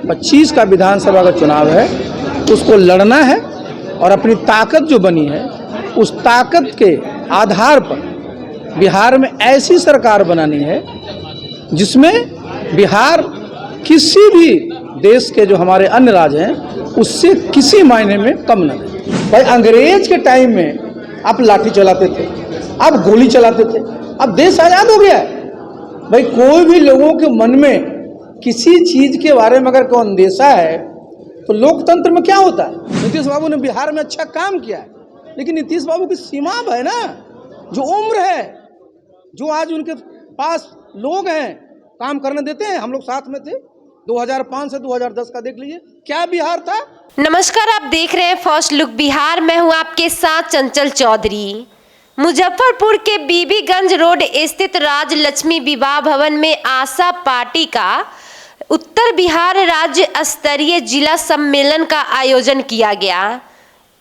2025 का विधानसभा का चुनाव है, उसको लड़ना है और अपनी ताकत जो बनी है उस ताकत के आधार पर बिहार में ऐसी सरकार बनानी है जिसमें बिहार किसी भी देश के जो हमारे अन्य राज्य हैं उससे किसी मायने में कम न रहे। भाई अंग्रेज के टाइम में आप लाठी चलाते थे, आप गोली चलाते थे, अब देश आज़ाद हो गया है। भाई कोई भी लोगों के मन में किसी चीज़ के बारे में अगर कोई अंदेशा है तो लोकतंत्र में क्या होता है। नीतीश बाबू ने बिहार में अच्छा काम किया है, लेकिन नीतीश बाबू की सीमा है ना, जो उम्र है, जो आज उनके पास लोग हैं काम करने देते हैं। हम लोग साथ में थे 2005 से 2010 का, देख लीजिए क्या बिहार था। नमस्कार, आप देख रहे हैं फर्स्ट लुक बिहार। मैं हूं आपके साथ चंचल चौधरी। मुजफ्फरपुर के बीबीगंज रोड स्थित राजलक्ष्मी विवाह भवन में आशा पार्टी का उत्तर बिहार राज्य स्तरीय जिला सम्मेलन का आयोजन किया गया।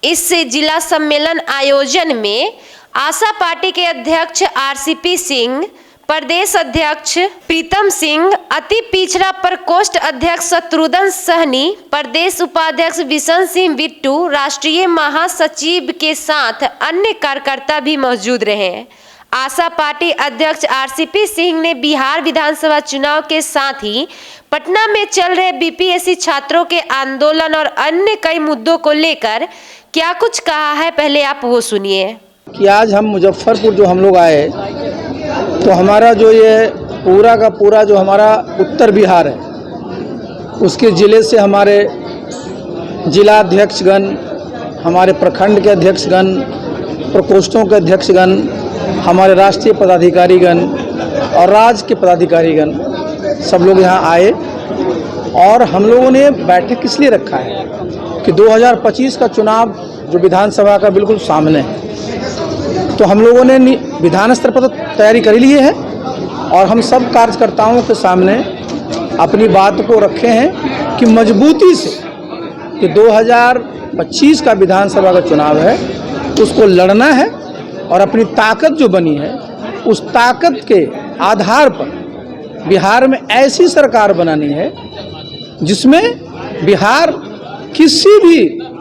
इस जिला सम्मेलन आयोजन में आशा पार्टी के अध्यक्ष आरसीपी सिंह, प्रदेश अध्यक्ष प्रीतम सिंह, अति पिछड़ा प्रकोष्ठ अध्यक्ष शत्रुघ्न सहनी, प्रदेश उपाध्यक्ष बिशन सिंह बिट्टू, राष्ट्रीय महासचिव के साथ अन्य कार्यकर्ता भी मौजूद रहे। आशा पार्टी अध्यक्ष आरसीपी सिंह ने बिहार विधानसभा चुनाव के साथ ही पटना में चल रहे बीपीएससी छात्रों के आंदोलन और अन्य कई मुद्दों को लेकर क्या कुछ कहा है, पहले आप वो सुनिए। कि आज हम मुजफ्फरपुर जो हम लोग आए तो हमारा जो ये पूरा का पूरा जो हमारा उत्तर बिहार है उसके ज़िले से हमारे जिला अध्यक्षगण, हमारे प्रखंड के अध्यक्षगण, प्रकोष्ठों के अध्यक्षगण, हमारे राष्ट्रीय पदाधिकारीगण और राज्य के पदाधिकारीगण सब लोग यहाँ आए और हम लोगों ने बैठक इसलिए रखा है कि 2025 का चुनाव जो विधानसभा का बिल्कुल सामने है, तो हम लोगों ने विधान स्तर पर तो तैयारी कर ली है और हम सब कार्यकर्ताओं के सामने अपनी बात को रखे हैं कि मजबूती से कि 2025 का विधानसभा का चुनाव है उसको लड़ना है और अपनी ताकत जो बनी है उस ताकत के आधार पर बिहार में ऐसी सरकार बनानी है जिसमें बिहार किसी भी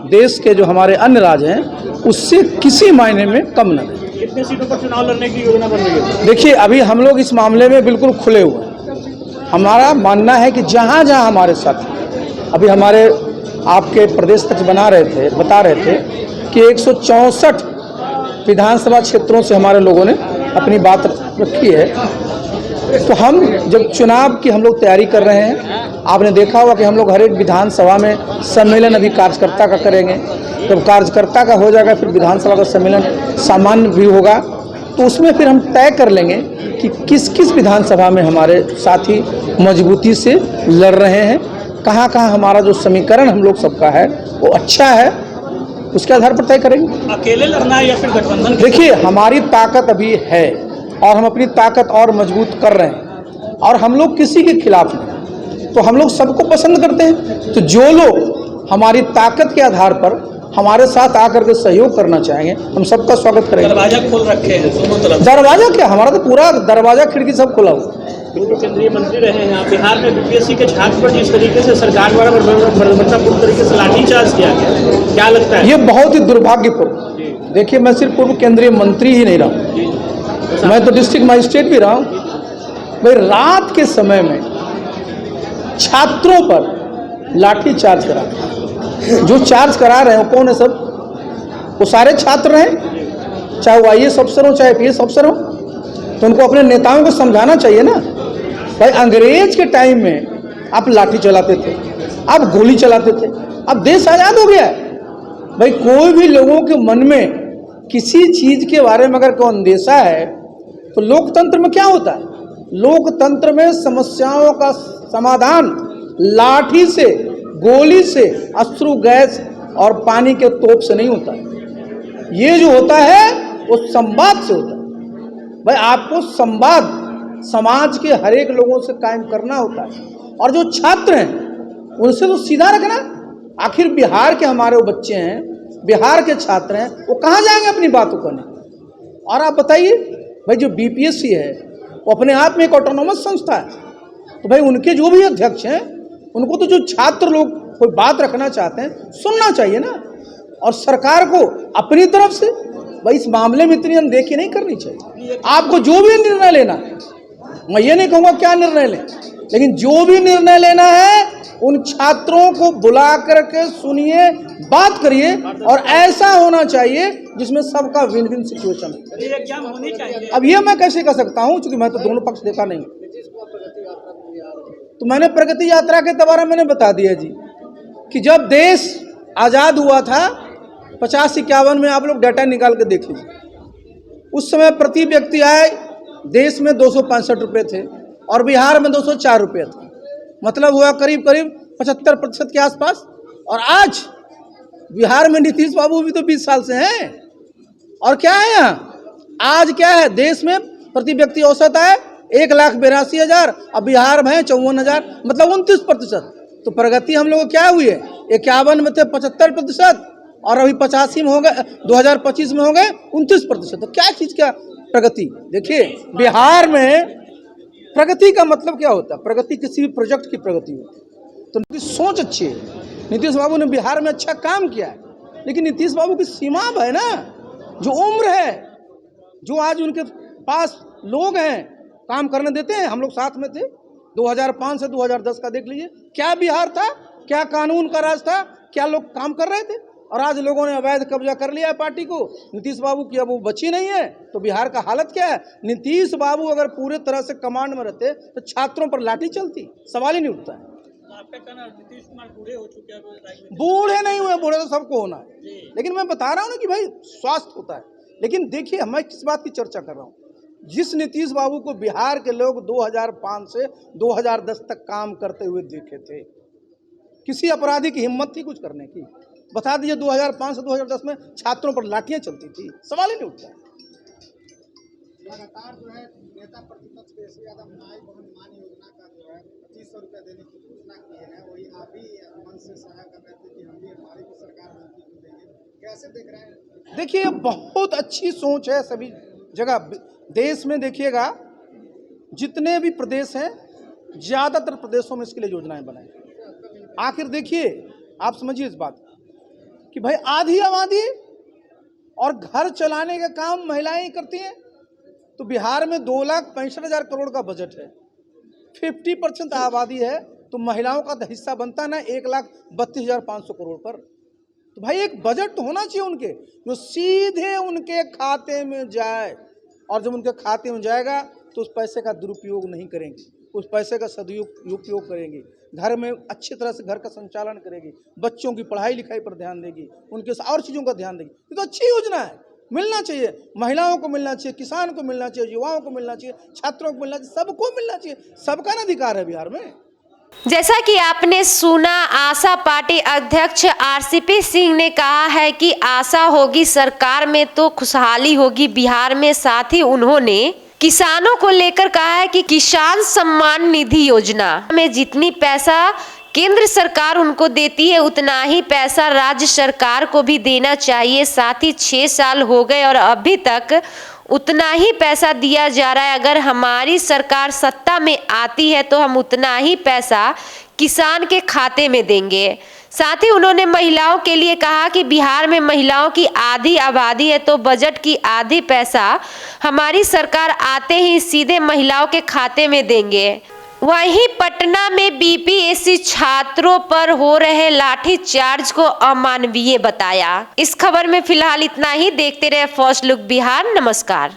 देश के जो हमारे अन्य राज्य हैं उससे किसी मायने में कम न रहे। कितने सीटों पर चुनाव लड़ने की योजना बन रही है? देखिए, अभी हम लोग इस मामले में बिल्कुल खुले हुए हैं। हमारा मानना है कि जहाँ जहाँ हमारे साथ अभी हमारे आपके प्रदेश अध्यक्ष बता रहे थे कि 164 विधानसभा क्षेत्रों से हमारे लोगों ने अपनी बात रखी है। तो हम जब चुनाव की हम लोग तैयारी कर रहे हैं, आपने देखा होगा कि हम लोग हर एक विधानसभा में सम्मेलन अभी कार्यकर्ता का करेंगे। जब कार्यकर्ता का हो जाएगा फिर विधानसभा का सम्मेलन सामान्य भी होगा, तो उसमें फिर हम तय कर लेंगे कि किस किस विधानसभा में हमारे साथी मजबूती से लड़ रहे हैं, कहाँ कहाँ हमारा जो समीकरण हम लोग सबका है वो अच्छा है, उसके आधार पर तय करेंगे। अकेले लड़ना है या फिर गठबंधन? देखिए, हमारी ताकत अभी है और हम अपनी ताकत और मजबूत कर रहे हैं और हम लोग किसी के खिलाफ नहीं, तो हम लोग सबको पसंद करते हैं। तो जो लोग हमारी ताकत के आधार पर हमारे साथ आकर के सहयोग करना चाहेंगे, हम सबका स्वागत करेंगे। दरवाजा खोल रखे हैं दोनों तरफ। दरवाजा क्या, हमारा तो पूरा दरवाजा खिड़की सब खुला हुआ। पूर्व केंद्रीय मंत्री रहे हैं बिहार में, बीपीएससी के छात्र पर जिस तरीके से सरकार द्वारा पूर्ण तरीके से लाठीचार्ज किया गया, क्या लगता है? ये बहुत ही दुर्भाग्यपूर्ण। देखिए, मैं सिर्फ पूर्व केंद्रीय मंत्री ही नहीं रहा, मैं तो डिस्ट्रिक्ट मजिस्ट्रेट भी रहा हूँ। भाई रात के समय में छात्रों पर लाठीचार्ज करा, जो चार्ज करा रहे हैं वो कौन है? सब वो सारे छात्र हैं, चाहे वो आईएएस अफसर हो चाहे पीएस अफसर हो, तो उनको अपने नेताओं को समझाना चाहिए ना। भाई अंग्रेज के टाइम में आप लाठी चलाते थे, आप गोली चलाते थे, अब देश आज़ाद हो गया है। भाई कोई भी लोगों के मन में किसी चीज़ के बारे में अगर कोई अंदेशा है तो लोकतंत्र में क्या होता है। लोकतंत्र में समस्याओं का समाधान लाठी से, गोली से, अश्रु गैस और पानी के तोप से नहीं होता। ये जो होता है वो संवाद से होता है। भाई आपको संवाद समाज के हर एक लोगों से कायम करना होता है और जो छात्र हैं उनसे तो सीधा रखना। आखिर बिहार के हमारे वो बच्चे हैं, बिहार के छात्र हैं, वो कहाँ जाएंगे अपनी बातों करने। और आप बताइए, भाई जो बीपीएससी है वो अपने आप में एक ऑटोनोमस संस्था है, तो भाई उनके जो भी अध्यक्ष हैं उनको तो जो छात्र लोग कोई बात रखना चाहते हैं सुनना चाहिए ना, और सरकार को अपनी तरफ से भाई इस मामले में इतनी अनदेखी नहीं करनी चाहिए। आपको जो भी निर्णय लेना है, मैं ये नहीं कहूँगा क्या निर्णय लें, लेकिन जो भी निर्णय लेना है उन छात्रों को बुला करके सुनिए, बात करिए, और ऐसा होना चाहिए जिसमें सबका विन विन सिचुएशन है। एग्जाम होनी चाहिए। अब ये मैं कैसे कर सकता हूँ, क्योंकि मैं तो दोनों पक्ष देखा नहीं। तो मैंने प्रगति यात्रा के बारे में मैंने बता दिया जी कि जब देश आज़ाद हुआ था 50-51 में, आप लोग डाटा निकाल के देख लीजिए, उस समय प्रति व्यक्ति आय देश में 265 रुपये थे और बिहार में 204 रुपये थे, मतलब हुआ करीब करीब 75% के आसपास। और आज बिहार में नीतीश बाबू भी तो 20 साल से हैं, और क्या है यहाँ आज क्या है, देश में प्रति व्यक्ति औसत आय 1,82,000, अब बिहार में है 54,000, मतलब 29%। तो प्रगति हम लोग क्या हुई है, 51 में थे 75% और अभी 85 में हो गए, 2025 में हो गए 29%। तो क्या चीज़ का प्रगति? देखिए बिहार में प्रगति का मतलब क्या होता है, प्रगति किसी भी प्रोजेक्ट की प्रगति होती है। तो नीतीश सोच अच्छी है, नीतीश बाबू ने बिहार में अच्छा काम किया है, लेकिन नीतीश बाबू की सीमा है ना, जो उम्र है, जो आज उनके पास लोग हैं काम करने देते हैं। हम लोग साथ में थे 2005 से 2010 का, देख लीजिए क्या बिहार था, क्या कानून का राज था, क्या लोग काम कर रहे थे। और आज लोगों ने अवैध कब्जा कर लिया है पार्टी को, नीतीश बाबू की अब वो बची नहीं है। तो बिहार का हालत क्या है, नीतीश बाबू अगर पूरे तरह से कमांड में रहते तो छात्रों पर लाठी चलती, सवाल ही नहीं उठता है। आपका कहना नीतीश कुमार बूढ़े हो चुके हैं? बूढ़े नहीं हुए, बूढ़े तो सबको होना है, लेकिन मैं बता रहा हूँ ना कि भाई स्वास्थ्य होता है। लेकिन देखिए मैं किस बात की चर्चा कर रहा हूँ, जिस नीतीश बाबू को बिहार के लोग 2005 से 2010 तक काम करते हुए देखे थे, किसी अपराधी की हिम्मत थी कुछ करने की? बता दीजिए 2005 से 2010 में छात्रों पर लाठियां चलती थी, सवाल ही नहीं उठता। लगातार जो है नेता प्रतिपक्ष तेजस्वी यादव माई बहन मान योजना का जो है 2500 रुपया देने की घोषणा की है, वही आप भी मन से सहायता कर रहे थे कि हम भी हमारी भी सरकार बनती को देंगे, कैसे देख रहे हैं? देखिए बहुत अच्छी सोच है सभी जगह देश में। देखिएगा जितने भी प्रदेश हैं, ज़्यादातर प्रदेशों में इसके लिए योजनाएं बनाई। आखिर देखिए आप समझिए इस बात कि भाई आधी आबादी और घर चलाने का काम महिलाएं ही करती हैं। तो बिहार में 2,65,000 करोड़ का बजट है, 50% आबादी है, तो महिलाओं का हिस्सा बनता है ना 1,32,500 करोड़ पर। तो भाई एक बजट तो होना चाहिए उनके, जो सीधे उनके खाते में जाए, और जब उनके खाते में जाएगा तो उस पैसे का दुरुपयोग नहीं करेंगे, उस पैसे का सदुपयोग करेंगी, घर में अच्छी तरह से घर का संचालन करेगी, बच्चों की पढ़ाई लिखाई पर ध्यान देगी, उनके और चीज़ों का ध्यान देगी। ये तो अच्छी योजना है, मिलना चाहिए, महिलाओं को मिलना चाहिए, किसान को मिलना चाहिए, युवाओं को मिलना चाहिए, छात्रों को मिलना चाहिए, सबको मिलना चाहिए, सबका ना अधिकार है बिहार में। जैसा कि आपने सुना, आशा पार्टी अध्यक्ष आरसीपी सिंह ने कहा है कि आशा होगी सरकार में तो खुशहाली होगी बिहार में। साथ ही उन्होंने किसानों को लेकर कहा है कि किसान सम्मान निधि योजना में जितनी पैसा केंद्र सरकार उनको देती है उतना ही पैसा राज्य सरकार को भी देना चाहिए। साथ ही 6 साल हो गए और अभी तक उतना ही पैसा दिया जा रहा है। अगर हमारी सरकार सत्ता में आती है तो हम उतना ही पैसा किसान के खाते में देंगे। साथ ही उन्होंने महिलाओं के लिए कहा कि बिहार में महिलाओं की आधी आबादी है, तो बजट की आधी पैसा हमारी सरकार आते ही सीधे महिलाओं के खाते में देंगे। वहीं पटना में बीपीएससी छात्रों पर हो रहे लाठीचार्ज को अमानवीय बताया। इस खबर में फिलहाल इतना ही। देखते रहे फर्स्ट लुक बिहार। नमस्कार।